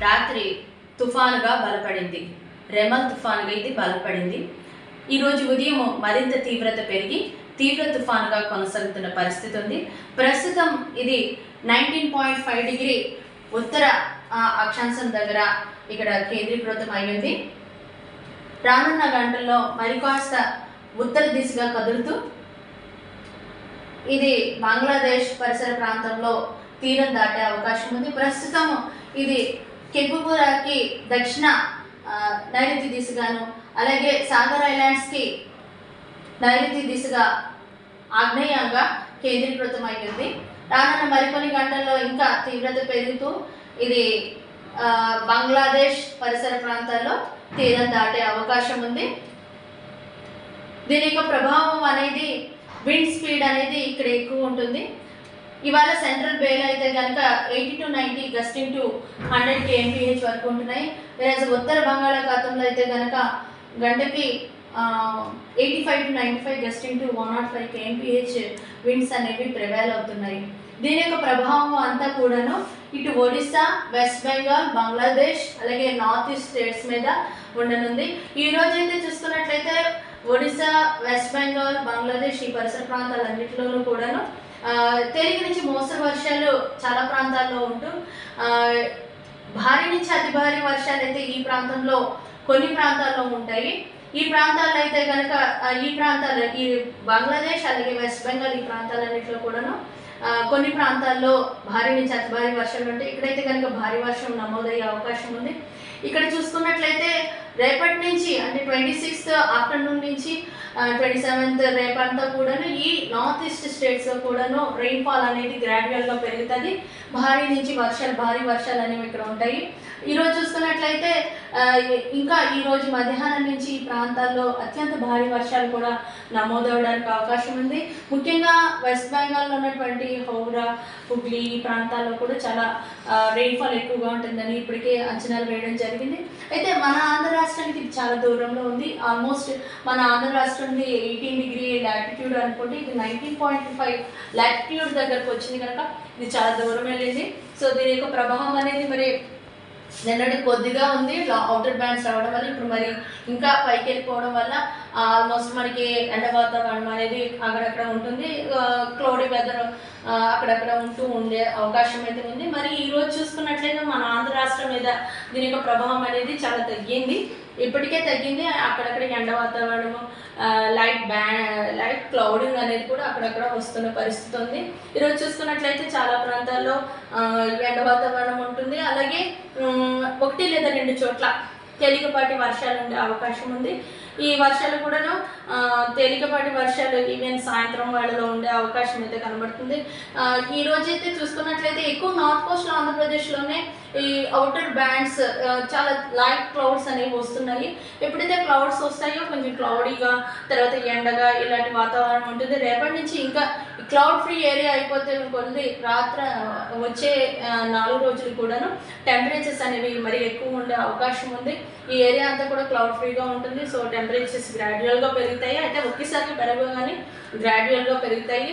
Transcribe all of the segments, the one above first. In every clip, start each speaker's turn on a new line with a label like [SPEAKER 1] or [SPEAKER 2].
[SPEAKER 1] రాత్రి తుఫానుగా బలపడింది. రెమల్ తుఫానుగా ఇది బలపడింది. ఈరోజు ఉదయం మరింత తీవ్రత పెరిగి తీవ్ర తుఫానుగా కొనసాగుతున్న పరిస్థితి ఉంది. ప్రస్తుతం ఇది 19.5 డిగ్రీ ఉత్తర అక్షాంశం దగ్గర ఇక్కడ కేంద్రీకృతం అయ్యింది. రానున్న గంటల్లో మరికాస్త ఉత్తర దిశగా కదులుతూ ఇది బంగ్లాదేశ్ పరిసర ప్రాంతంలో తీరం దాటే అవకాశం ఉంది. ప్రస్తుతం ఇది కెంపుపురాకి దక్షిణ నైరుతి దిశగాను, అలాగే సాగర్ ఐలాండ్స్కి నైరుతి దిశగా ఆగ్నేయంగా కేంద్రీకృతం అయ్యింది. రానున్న మరికొన్ని గంటల్లో ఇంకా తీవ్రత పెరుగుతూ ఇది బంగ్లాదేశ్ పరిసర ప్రాంతాల్లో తీరం దాటే అవకాశం ఉంది. దీని యొక్క ప్రభావం అనేది విండ్ స్పీడ్ అనేది ఇక్కడ ఎక్కువ ఉంటుంది. ఇవాళ సెంట్రల్ బేలో అయితే కనుక 80 to 90 గస్టింగ్ టు 100 kmph వరకు ఉంటున్నాయి. వేరే ఉత్తర బంగాళాఖాతంలో అయితే కనుక గంటకి 85 to 95 gusting to 105 kmph winds అనేవి ప్రివైల్ అవుతున్నాయి. దీని యొక్క ప్రభావం అంతా కూడాను ఇటు ఒడిస్సా, వెస్ట్ బెంగాల్, బంగ్లాదేశ్ అలాగే నార్త్ ఈస్ట్ స్టేట్స్ మీద ఉండనుంది. ఈ రోజు అయితే చూసుకున్నట్లయితే ఒడిస్సా, వెస్ట్ బెంగాల్, బంగ్లాదేశ్ ఈ పరిసర ప్రాంతాలన్నింటిలోనూ కూడాను తేలిక నుంచి మోస్తరు వర్షాలు చాలా ప్రాంతాల్లో ఉంటూ భారీ నుంచి అతి భారీ వర్షాలు అయితే ఈ ప్రాంతంలో కొన్ని ప్రాంతాల్లో ఉంటాయి. ఈ ప్రాంతాల్లో అయితే కనుక ఈ బంగ్లాదేశ్ అలాగే వెస్ట్ బెంగాల్ ఈ ప్రాంతాలన్నింటిలో కూడాను కొన్ని ప్రాంతాల్లో భారీ నుంచి అతి భారీ వర్షాలు ఉంటాయి. ఇక్కడైతే కనుక భారీ వర్షం నమోదయ్యే అవకాశం ఉంది. ఇక్కడ చూసుకున్నట్లయితే రేపటి నుంచి అంటే 26th ఆఫ్టర్నూన్ నుంచి 27th రేపంతా కూడాను ఈ నార్త్ ఈస్ట్ స్టేట్స్లో కూడాను రెయిన్ఫాల్ అనేది గ్రాడ్యువల్గా పెరుగుతుంది. భారీ వర్షాలు అనేవి ఇక్కడ ఉంటాయి. ఈరోజు చూసుకున్నట్లయితే ఇంకా ఈరోజు మధ్యాహ్నం నుంచి ఈ ప్రాంతాల్లో అత్యంత భారీ వర్షాలు కూడా నమోదవడానికి అవకాశం ఉంది. ముఖ్యంగా వెస్ట్ బెంగాల్లో ఉన్నటువంటి హౌరా, హుగ్లీ ఈ ప్రాంతాల్లో కూడా చాలా రెయిన్ఫాల్ ఎక్కువగా ఉంటుందని ఇప్పటికే అంచనాలు వేయడం జరిగింది. అయితే మన ఆంధ్ర రాష్ట్రానికి ఇది చాలా దూరంలో ఉంది. ఆల్మోస్ట్ మన ఆంధ్ర రాష్ట్రంది 18 డిగ్రీ లాటిట్యూడ్ అనుకుంటే ఇది 19.5 లాటిట్యూడ్ దగ్గరకు వచ్చింది కనుక ఇది చాలా దూరం వెళ్ళింది. సో దీని యొక్క ప్రభావం అనేది మరి నిన్నటి కొద్దిగా ఉంది. అవుటర్ బ్యాండ్స్ రావడం వల్ల ఇప్పుడు మరి ఇంకా పైకి వెళ్ళిపోవడం వల్ల ఆల్మోస్ట్ మనకి ఎండ వాతావరణం అనేది అక్కడక్కడ ఉంటుంది. క్లౌడీ వెదర్ అక్కడక్కడ ఉండే అవకాశం అయితే ఉంది. మరి ఈరోజు చూసుకున్నట్లయితే మన ఆంధ్ర రాష్ట్రం మీద దీని యొక్క ప్రభావం అనేది చాలా తగ్గింది. ఇప్పటికే తగ్గింది. అక్కడక్కడ ఎండ వాతావరణము లైట్ క్లౌడింగ్ అనేది కూడా అక్కడక్కడ వస్తున్న పరిస్థితి ఉంది. ఈరోజు చూసుకున్నట్లయితే చాలా ప్రాంతాల్లో ఎండ వాతావరణం ఉంటుంది. అలాగే 1 లేదా 2 చోట్ల తేలికపాటి వర్షాలు ఉండే అవకాశం ఉంది. ఈ వర్షాలు కూడాను తేలికపాటి వర్షాలు ఈవెన్ సాయంత్రం వేళలో ఉండే అవకాశం అయితే కనబడుతుంది. ఈ రోజైతే చూసుకున్నట్లయితే ఎక్కువ నార్త్ కోస్ట్ ఆంధ్రప్రదేశ్లోనే ఈ అవుటర్ బ్యాండ్స్ చాలా లైట్ క్లౌడ్స్ అనేవి వస్తున్నాయి. ఎప్పుడైతే క్లౌడ్స్ వస్తాయో కొంచెం క్లౌడీగా తర్వాత ఎండగా ఇలాంటి వాతావరణం ఉంటుంది. రేపటి నుంచి ఇంకా క్లౌడ్ ఫ్రీ ఏరియా అయిపోతే కొద్ది వచ్చే 4 రోజులు కూడాను టెంపరేచర్స్ అనేవి మరి ఎక్కువ ఉండే అవకాశం ఉంది. ఈ ఏరియా అంతా కూడా క్లౌడ్ ఫ్రీగా ఉంటుంది. సో టెంపరేచర్స్ గ్రాడ్యువల్గా పెరుగుతాయి. అయితే ఒకేసారి పెరగవు కానీ గ్రాడ్యువల్గా పెరుగుతాయి.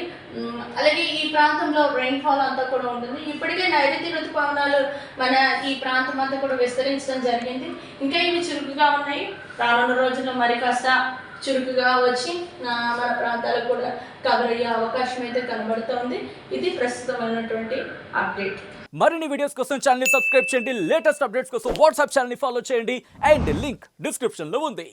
[SPEAKER 1] అలాగే ఈ ప్రాంతంలో రెయిన్ఫాల్ అంతా కూడా ఉంటుంది. ఇప్పటికే నైరుతి ఋతుపవనాలు మన ఈ ప్రాంతం అంతా కూడా విస్తరించడం జరిగింది. ఇంకా ఇవి చురుకుగా ఉన్నాయి. రానున్న రోజుల్లో మరి కాస్త చురుకుగా వచ్చి మన ప్రాంతాలకు కూడా కవర్ అయ్యే అవకాశం అయితే కనబడుతోంది. ఇది ప్రస్తుతమైనటువంటి అప్డేట్.
[SPEAKER 2] మరిన్ని వీడియోస్ కోసం ఛానల్ ని సబ్స్క్రైబ్ చేయండి. లేటెస్ట్ అప్డేట్స్ కోసం వాట్సాప్ ఛానల్ ని ఫాలో చేయండి. అండ్ లింక్ డిస్క్రిప్షన్ లో ఉంది.